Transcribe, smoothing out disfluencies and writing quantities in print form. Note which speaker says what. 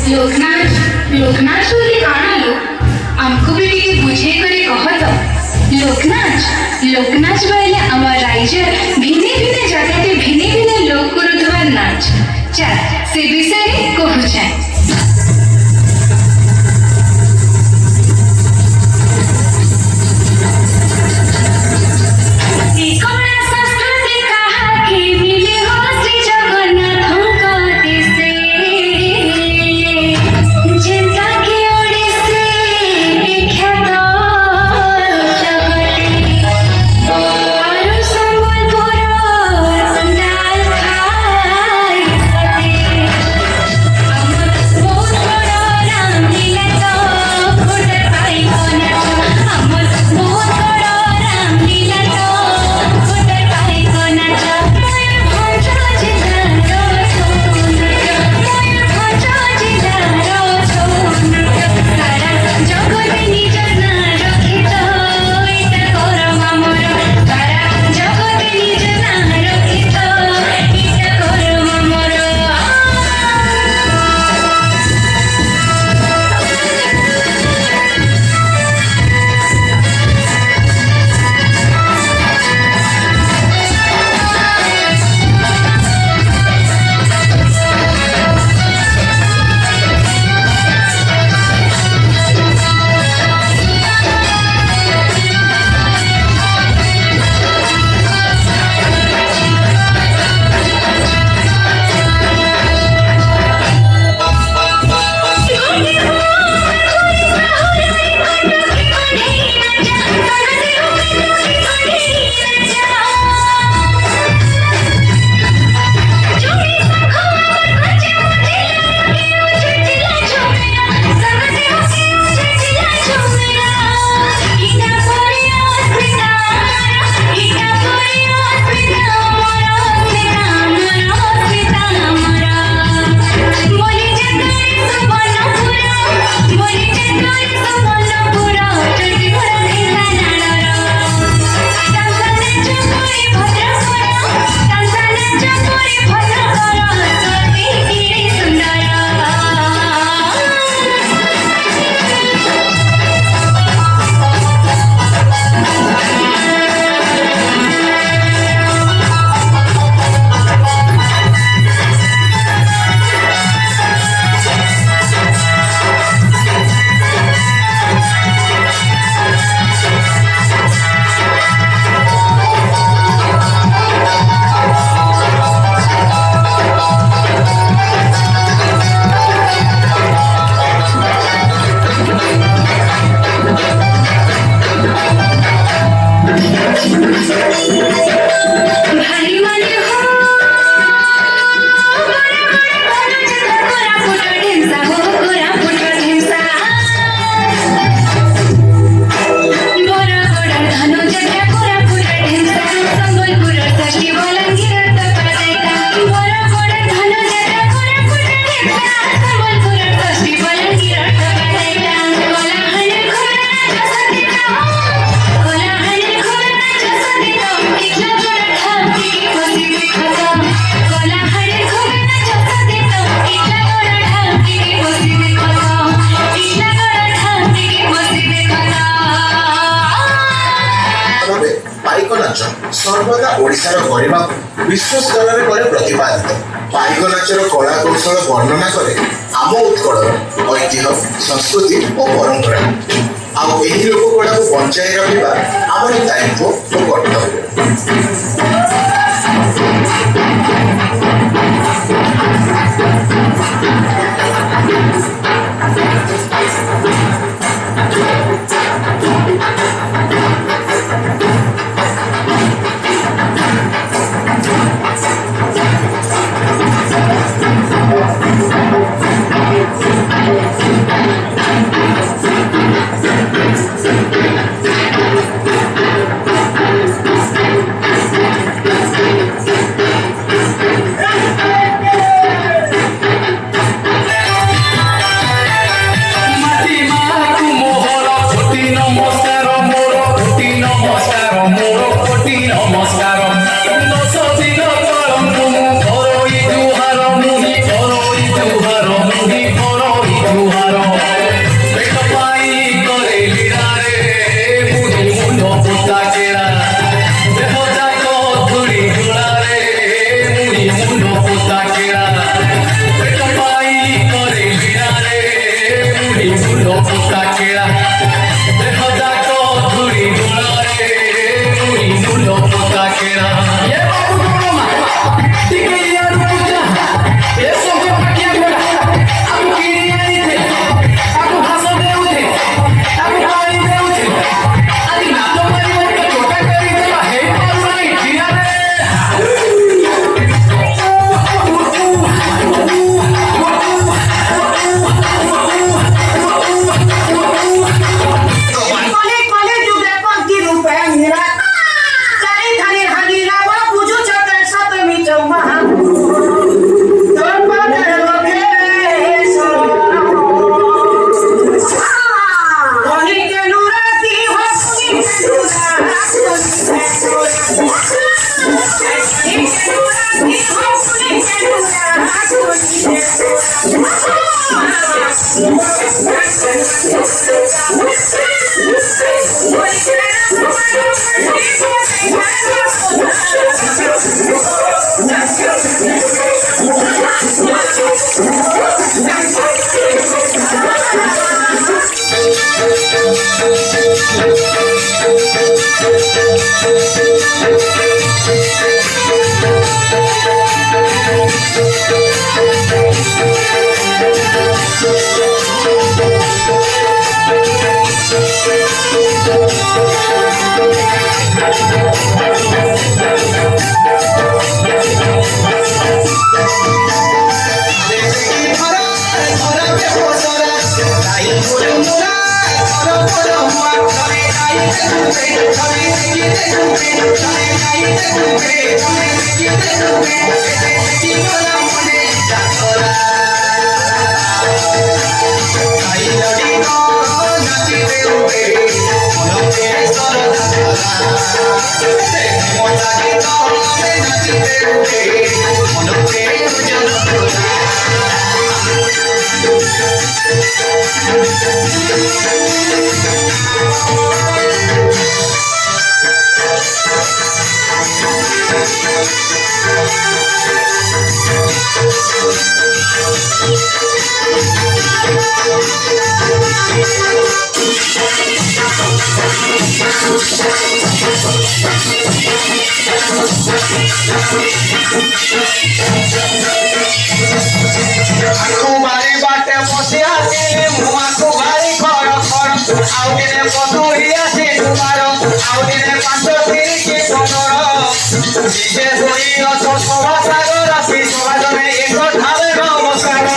Speaker 1: लोकनाच लोकनाच बोली काना लो आमको भी टिके बुझे करे कहत लोकनाच बोले आम राज्य भिन्न भिन्न जगह भिन्न भिन्न लोक करुवा नाच चल से विषय कहूँ
Speaker 2: सर्वदा ओडिशार गरिमा विश्व स्तर में प्रतिपादित पाइक नाचर कला कौशल वर्णना करे आम उत्कल ऐतिह्य संस्कृति और परंपरा आउ एही लोक कला को बंचाई रखिबा आमर दायित्व और कर्तव्य।
Speaker 3: Muhi जुहारो पेट पाई करे लीलारे मुझे मुंडो पुता केरा देखो जाको थोड़ी जुड़ारे मुझे मुंडो पुता केरा पेट पाई करे लीलारे मुझे मुंडो पुता केरा देखो जाको थोड़ी जुड़ारे मुझे मुंडो पुता केरा ये बाबू मामा टिके यार पूजा ये सब क्या बोला aku kiri ani the aku hasa deu the aku pani deu the adi nato mari mari chota kari dela he paru nai dhira
Speaker 4: কলে কলে যুগে পঙ্কি রূপে মীরা চারি ধারে হাজিরা বা বুঝু চটের সাথে মিটো মহা তোর পাদের লোকে কলি কেন রাতি হসনি
Speaker 5: आखु बारी बाटे बसी आसिले मु आखु बारी खर खर आउ दिने पतुरी आसी तुमार आउ दिने पांच तिरी की सोनर विशे होई अस सभा सागर आसी सभा जने एक ठावे नमस्कार